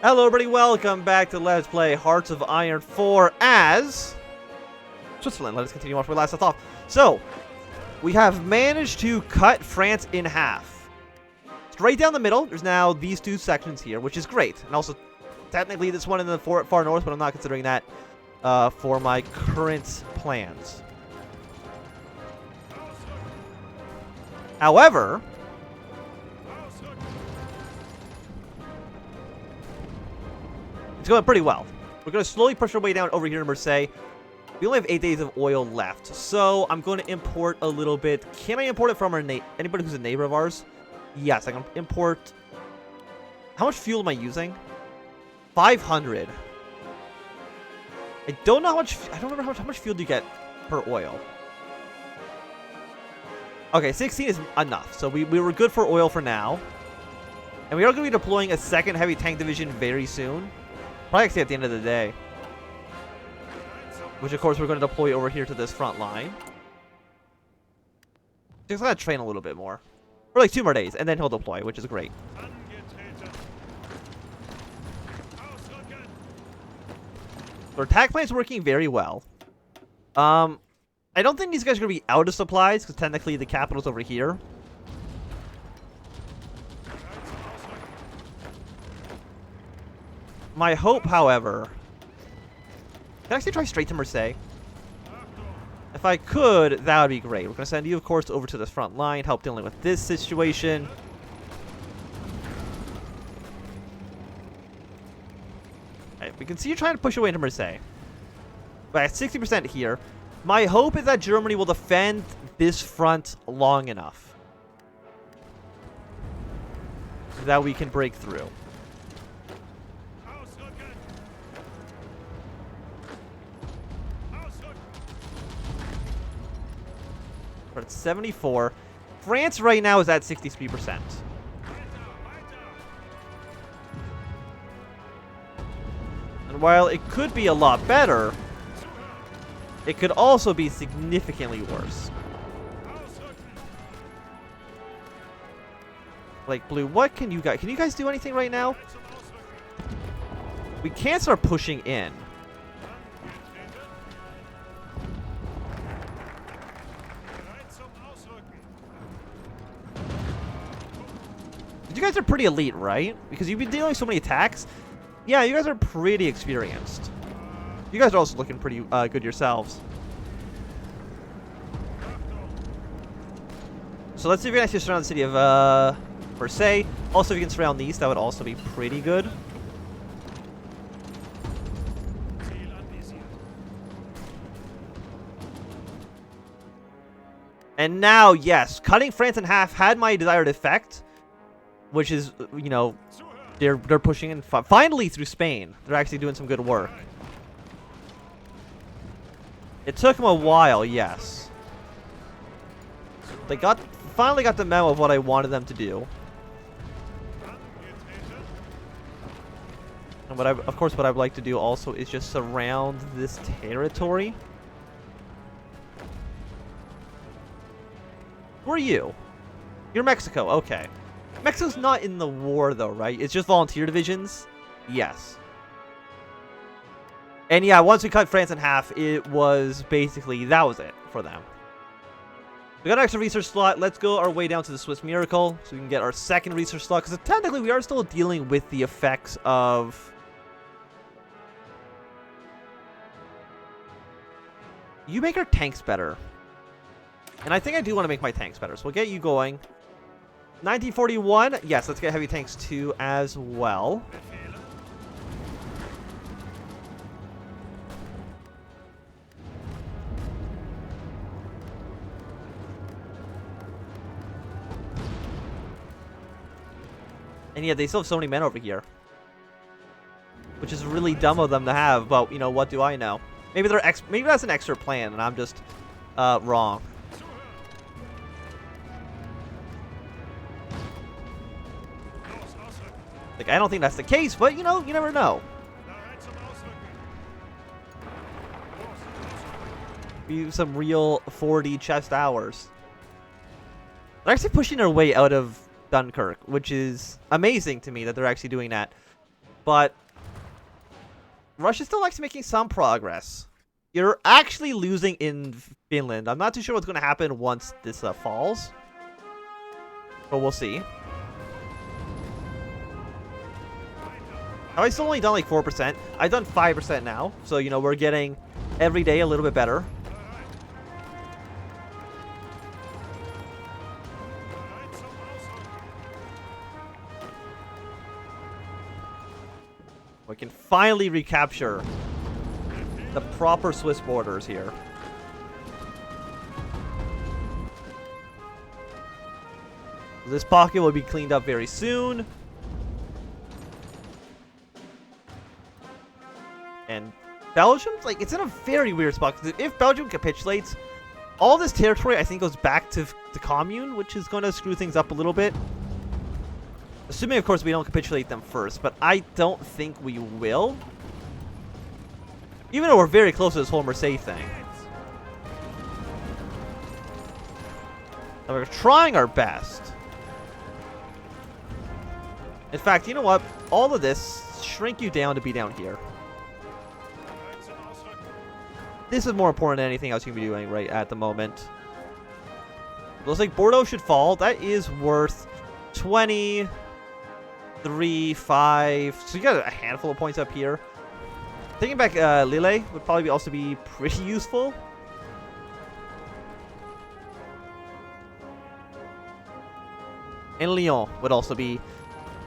Hello everybody, welcome back to Let's Play Hearts of Iron 4 as Switzerland. Let us continue on where we last left off. So, we have managed to cut France in half. Straight down the middle, there's now these two sections here, which is great. And also, technically this one in the far north, but I'm not considering that for my current plans. However, it's going pretty well. We're going to slowly push our way down over here in Marseille. We only have 8 days of oil left, so I'm going to import a little bit. Can I import it from our anybody who's a neighbor of ours? Yes, I can import. How much fuel am I using? 500. I don't know how much. I don't remember how much fuel do you get per oil. Okay, 16 is enough. So we were good for oil for now. And we are going to be deploying a second heavy tank division very soon. Probably actually at the end of the day. Which, of course, we're going to deploy over here to this front line. Just got to train a little bit more. For like 2 more days, and then he'll deploy, which is great. Our attack plan's working very well. I don't think these guys are going to be out of supplies, because technically the capital's over here. My hope, however... Can I actually try straight to Marseille? If I could, that would be great. We're going to send you, of course, over to the front line, help dealing with this situation. Right, we can see you trying to push away into Marseille. But at 60% here, my hope is that Germany will defend this front long enough that we can break through. We're at 74. France right now is at 63%. And while it could be a lot better, it could also be significantly worse. Like, Blue, what can you guys... Can you guys do anything right now? We can't start pushing in. You guys are pretty elite, right? Because you've been dealing with so many attacks. Yeah, you guys are pretty experienced. You guys are also looking pretty good yourselves. So let's see if we can actually surround the city of Marseille. Also, if you can surround these, that would also be pretty good. And now, yes, cutting France in half had my desired effect. Which is, you know, they're pushing in finally through Spain. They're actually doing some good work. It took them a while, yes. They finally got the memo of what I wanted them to do. And of course, what I'd like to do also is just surround this territory. Who are you? You're Mexico, okay. Mexico's not in the war, though, right? It's just volunteer divisions? Yes. And yeah, once we cut France in half, it was basically, that was it for them. We got an extra research slot. Let's go our way down to the Swiss Miracle so we can get our second research slot. Because technically, we are still dealing with the effects of... You make our tanks better. And I think I do want to make my tanks better. So we'll get you going. 1941, yes, let's get heavy tanks too as well. And yeah, they still have so many men over here. Which is really dumb of them to have, but, you know, what do I know? Maybe maybe that's an extra plan and I'm just wrong. Like, I don't think that's the case, but, you know, you never know. Be some real 4D chest hours. They're actually pushing their way out of Dunkirk, which is amazing to me that they're actually doing that. but Russia still likes making some progress. You're actually losing in Finland. I'm not too sure what's going to happen once this falls, but we'll see. I've still only done like 4%. I've done 5% now, so you know we're getting every day a little bit better. We can finally recapture the proper Swiss borders here. This pocket will be cleaned up very soon. And Belgium's like, it's in a very weird spot. If Belgium capitulates, all this territory I think goes back to the commune, which is going to screw things up a little bit. Assuming, of course, we don't capitulate them first, but I don't think we will. Even though we're very close to this whole Marseille thing. And we're trying our best. In fact, you know what? All of this, shrink you down to be down here. This is more important than anything else you can be doing right at the moment. Looks like Bordeaux should fall. That is worth 20... 3, 5. So you got a handful of points up here. Taking back Lille would probably also be pretty useful. And Lyon would also be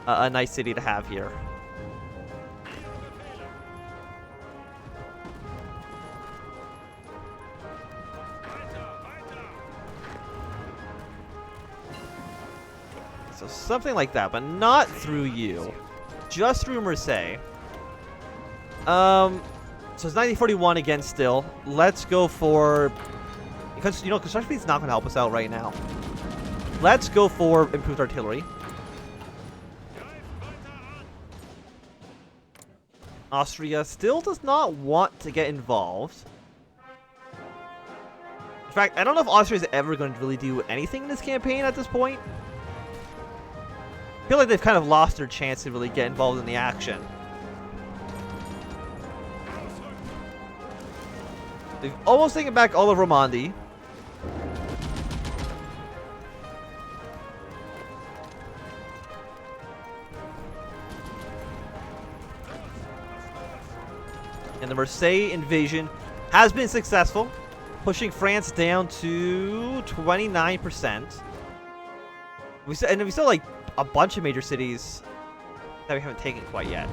a nice city to have here. So something like that, but not through you. Just through Marseille. So it's 1941 again still. Let's go for... Because, you know, construction speed's not going to help us out right now. Let's go for improved artillery. Austria still does not want to get involved. In fact, I don't know if Austria is ever going to really do anything in this campaign at this point. I feel like they've kind of lost their chance to really get involved in the action. They've almost taken back all of Romandy. And the Marseille invasion has been successful, pushing France down to 29%. We still like a bunch of major cities that we haven't taken quite yet.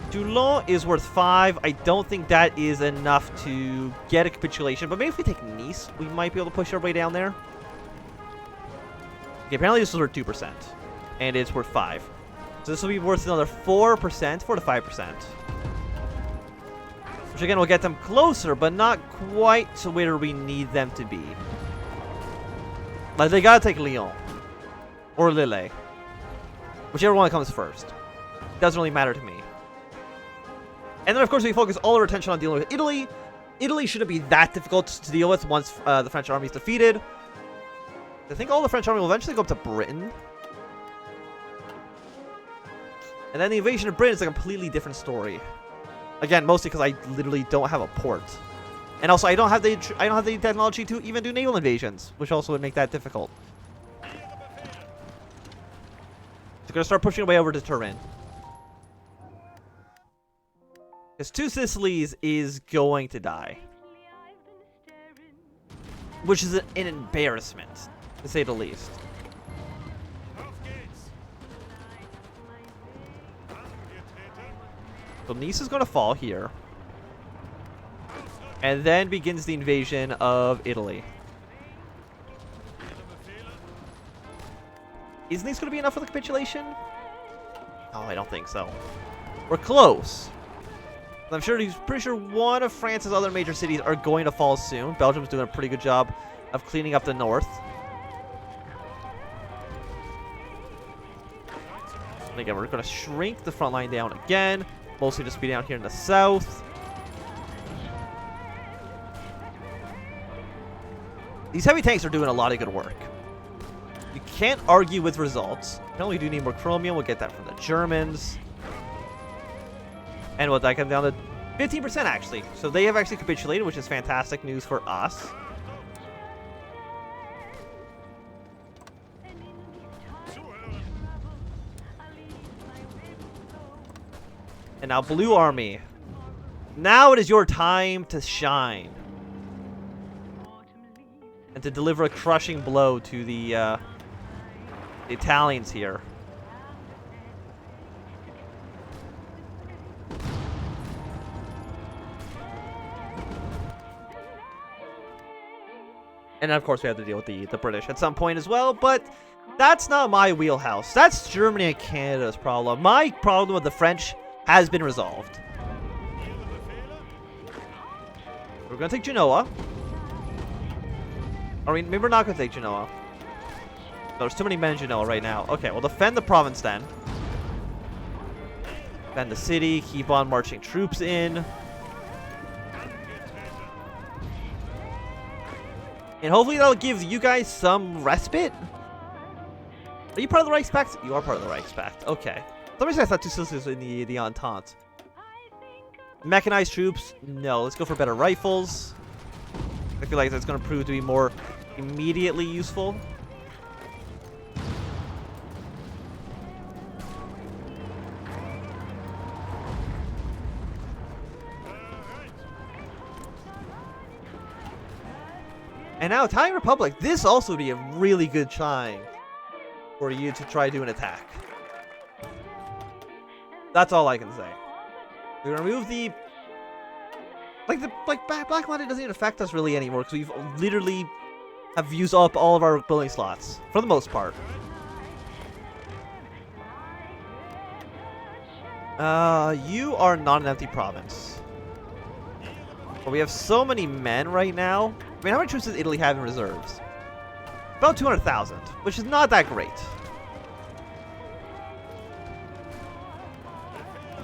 Toulon is worth 5. I don't think that is enough to get a capitulation, but maybe if we take Nice, we might be able to push our way down there. Okay, apparently this is worth 2%, and it's worth 5. So this will be worth another 4%, 4 to 5%. Which again will get them closer, but not quite to where we need them to be. Like, they gotta take Lyon. Or Lille. Whichever one comes first. Doesn't really matter to me. And then, of course, we focus all our attention on dealing with Italy. Italy shouldn't be that difficult to deal with once the French army is defeated. I think all the French army will eventually go up to Britain. And then the invasion of Britain is a completely different story. Again, mostly because I literally don't have a port. And also, I don't have the technology to even do naval invasions, which also would make that difficult. So we're going to start pushing away over to Turin. Because 2 Sicilies is going to die. Which is an embarrassment, to say the least. So Nice is going to fall here. And then begins the invasion of Italy. Is Nice going to be enough for the capitulation? Oh, I don't think so. We're close. I'm sure he's pretty sure one of France's other major cities are going to fall soon. Belgium's doing a pretty good job of cleaning up the north. And again, we're going to shrink the front line down again. Mostly just be down here in the south. These heavy tanks are doing a lot of good work. You can't argue with results. Apparently we do need more chromium. We'll get that from the Germans. And what that comes down to 15% actually. So they have actually capitulated, which is fantastic news for us. And now Blue Army. Now it is your time to shine. And to deliver a crushing blow to the Italians here. And of course we have to deal with the British at some point as well, but that's not my wheelhouse. That's Germany and Canada's problem. My problem with the French has been resolved. We're going to take Genoa. I mean, maybe we're not going to take Genoa. There's too many men in Genoa right now. Okay, we'll defend the province then. Defend the city. Keep on marching troops in. And hopefully that'll give you guys some respite. Are you part of the Reichspakt? You are part of the Reichspakt. Okay. Let me say I thought two sisters in the Entente. Mechanized troops? No. Let's go for better rifles. I feel like that's going to prove to be more immediately useful. And now Italian Republic. This also would be a really good time for you to try to an attack. That's all I can say. We're gonna remove the Black Monday doesn't even affect us really anymore because we've literally have used up all of our building slots for the most part. You are not an empty province. But we have so many men right now. I mean, how many troops does Italy have in reserves? About 200,000, which is not that great.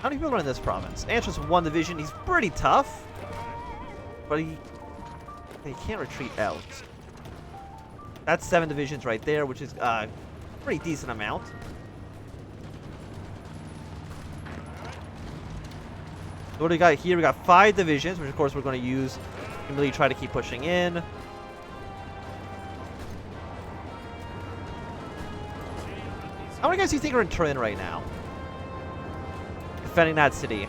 How many people are in this province? Antros 1 division. He's pretty tough. But he can't retreat out. That's 7 divisions right there, which is a pretty decent amount. So what do we got here? We got 5 divisions, which of course we're going to use to really try to keep pushing in. How many guys do you think are in Turin right now? Defending that city.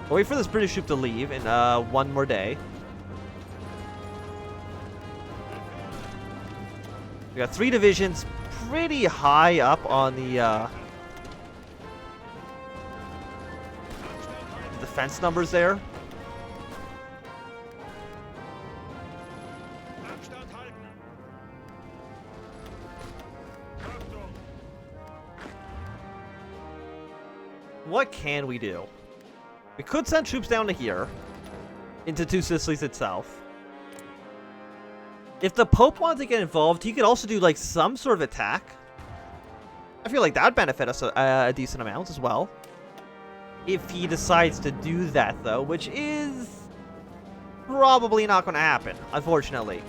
We'll wait for this British troop to leave in 1 more day. We got 3 divisions pretty high up on the defense numbers there. What can we do? We could send troops down to here, into Two Sicilies itself. If the Pope wanted to get involved, he could also do like some sort of attack. I feel like that would benefit us a decent amount as well. If he decides to do that, though, which is probably not going to happen, unfortunately.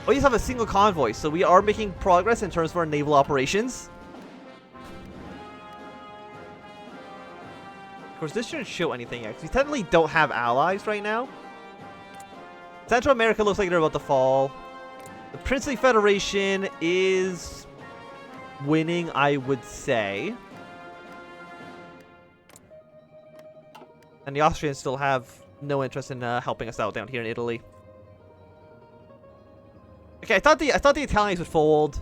We just have a single convoy, so we are making progress in terms of our naval operations. Of course, this shouldn't show anything yet, because we technically don't have allies right now. Central America looks like they're about to fall. The Princely Federation is winning, I would say. And the Austrians still have no interest in helping us out down here in Italy. Okay, I thought the Italians would fold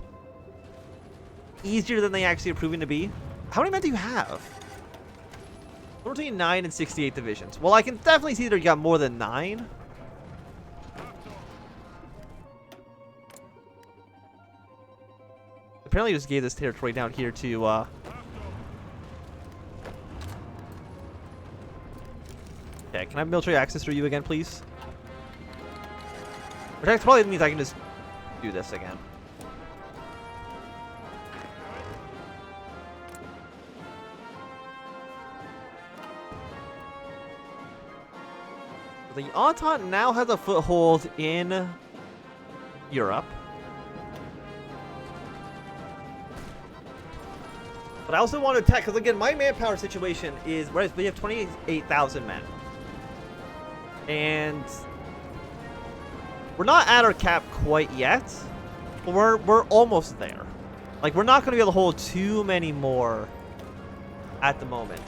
easier than they actually are proving to be. How many men do you have? We're between 9 and 68 divisions. Well, I can definitely see that you got more than 9. Apparently just gave this territory down here to okay, can I have military access through you again, please? Which probably means I can just do this again. The Entente now has a foothold in Europe. But I also want to attack, because again, my manpower situation is, we have 28,000 men. And we're not at our cap quite yet, but we're almost there. Like, we're not going to be able to hold too many more at the moment.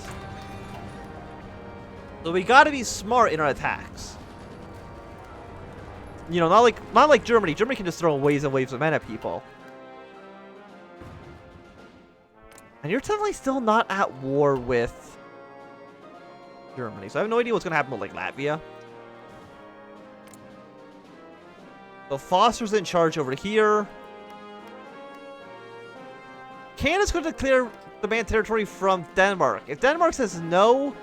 So we got to be smart in our attacks. You know, not like Germany. Germany can just throw waves and waves of men at people. And you're definitely still not at war with Germany. So I have no idea what's going to happen with, like, Latvia. So Foster's in charge over here. Canada's going to clear demand territory from Denmark. If Denmark says no,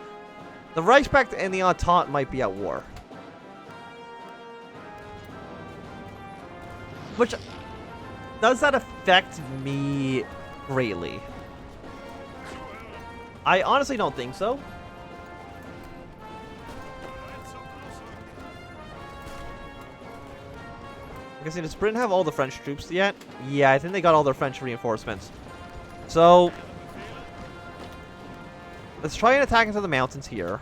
the Reichspakt and the Entente might be at war. Which, does that affect me greatly? I honestly don't think so. I guess, does Britain have all the French troops yet? Yeah, I think they got all their French reinforcements. So, let's try and attack into the mountains here.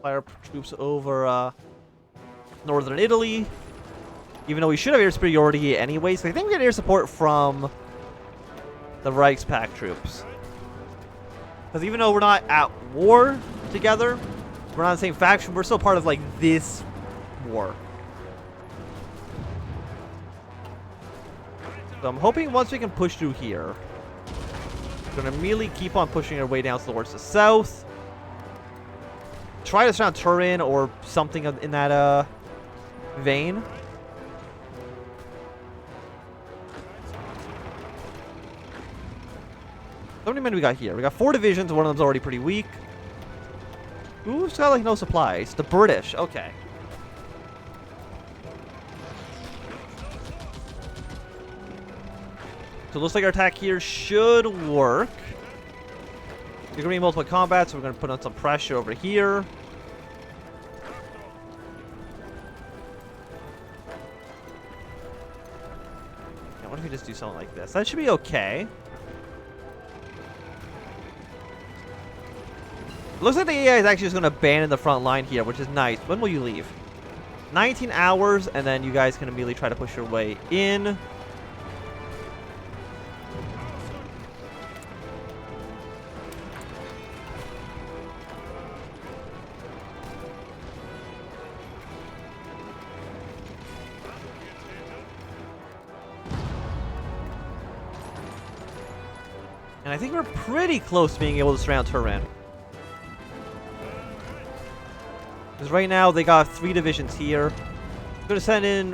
Fire troops over northern Italy. Even though we should have air superiority anyway, so I think we get air support from the Reichspakt troops. Because even though we're not at war together, we're not in the same faction, we're still part of, like, this war. So I'm hoping once we can push through here, we're going to immediately keep on pushing our way down towards the south. Try to surround Turin or something in that vein. How many men we got here? We got 4 divisions. One of them's already pretty weak. Ooh, it's got like no supplies. The British. Okay. So it looks like our attack here should work. There's going to be multiple combat, so we're going to put on some pressure over here. Now, what if we just do something like this? That should be okay. It looks like the AI is actually just going to abandon the front line here, which is nice. When will you leave? 19 hours, and then you guys can immediately try to push your way in. And I think we're pretty close to being able to surround Turin. Because right now they got 3 divisions here. I'm going to send in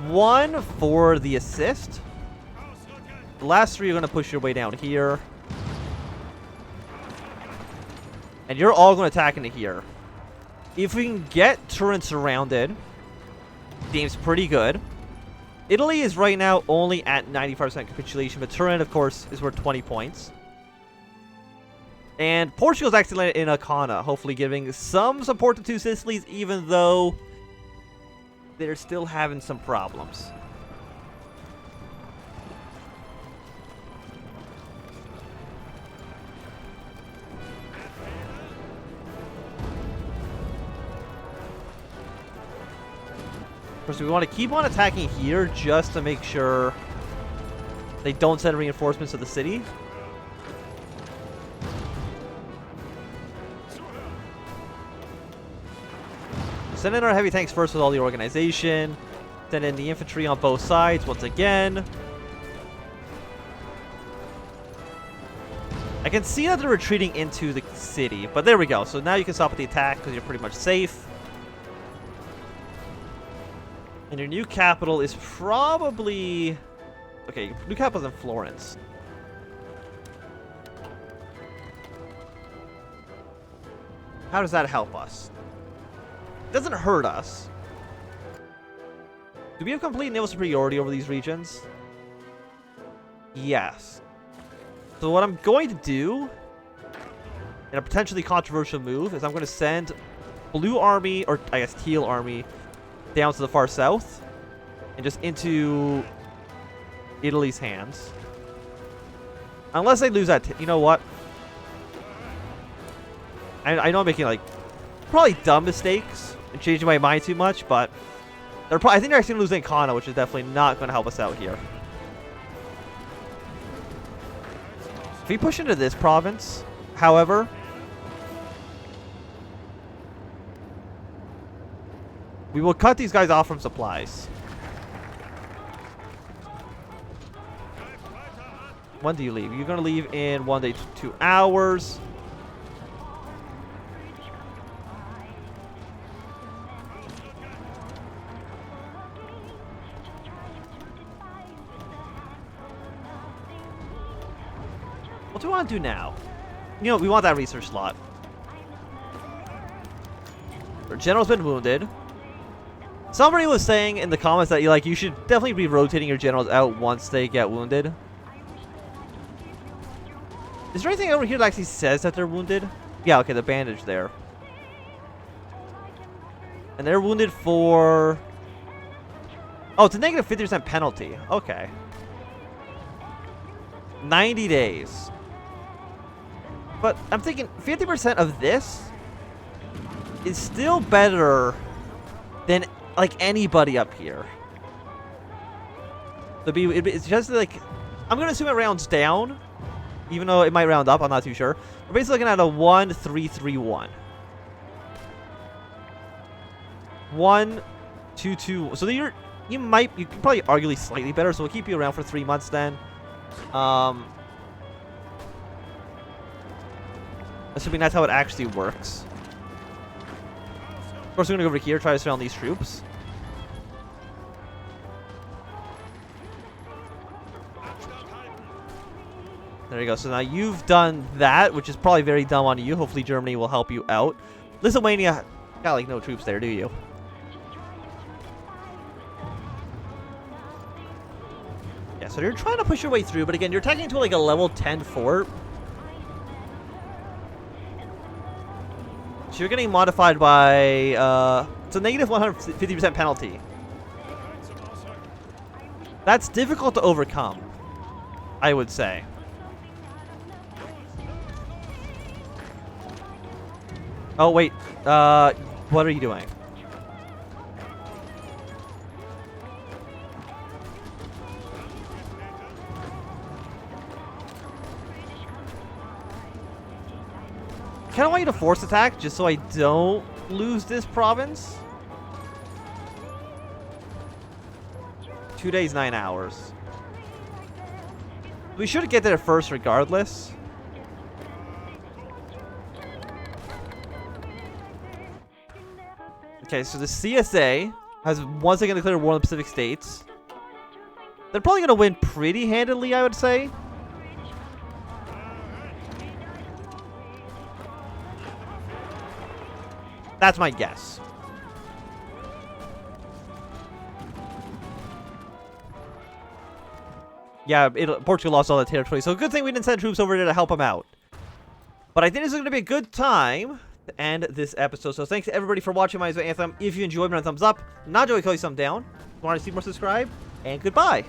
1 for the assist. The last 3 are going to push your way down here. And you're all going to attack into here. If we can get Turin surrounded, game's pretty good. Italy is right now only at 95% capitulation, but Turin, of course, is worth 20 points. And Portugal's actually landed in Akana, hopefully giving some support to 2 Sicilies, even though they're still having some problems. Of course, we want to keep on attacking here just to make sure they don't send reinforcements to the city. Send in our heavy tanks first with all the organization. Send in the infantry on both sides once again. I can see that they're retreating into the city, but there we go. So now you can stop at the attack because you're pretty much safe. And your new capital is probably... Okay, your new capital is in Florence. How does that help us? It doesn't hurt us. Do we have complete naval superiority over these regions? Yes. So what I'm going to do, in a potentially controversial move, is I'm going to send blue army, or I guess teal army, down to the far south, and just into Italy's hands. Unless they lose that, you know what? I know I'm making like probably dumb mistakes and changing my mind too much, but I think they're actually losing Kana, which is definitely not going to help us out here. If we push into this province, however, we will cut these guys off from supplies. When do you leave? You're going to leave in 1 day, 2 hours. What do we want to do now? You know, we want that research slot. Our general's been wounded. Somebody was saying in the comments that you should definitely be rotating your generals out once they get wounded. Is there anything over here that actually says that they're wounded? Yeah, okay, the bandage there. And they're wounded for... Oh, it's a negative 50% penalty. Okay. 90 days. But I'm thinking 50% of this is still better than like anybody up here. It's just like, I'm gonna assume it rounds down, even though it might round up. I'm not too sure. We're basically looking at a 1-3-3-1. 1-2-2. So you could probably arguably slightly better. So we'll keep you around for 3 months then. Assuming that's how it actually works. Of course, we're gonna go over here, try to surround these troops. There you go. So now you've done that, which is probably very dumb on you. Hopefully Germany will help you out. Lithuania got like no troops there, do you? Yeah, so you're trying to push your way through, but again, you're attacking into like a level 10 fort. So you're getting modified by, it's a negative 150% penalty. That's difficult to overcome, I would say. Oh, wait. What are you doing? I kind of want you to force attack just so I don't lose this province. 2 days, 9 hours. We should get there first regardless. Okay, so the CSA has once again declared war on the Pacific States. They're probably going to win pretty handily, I would say. That's my guess. Yeah, Portugal lost all that territory, so good thing we didn't send troops over there to help them out. But I think this is going to be a good time to end this episode. So thanks to everybody for watching my Anthem. If you enjoyed, give me a thumbs up. Not enjoy, call you thumbs down. If you want to see more, subscribe. And goodbye.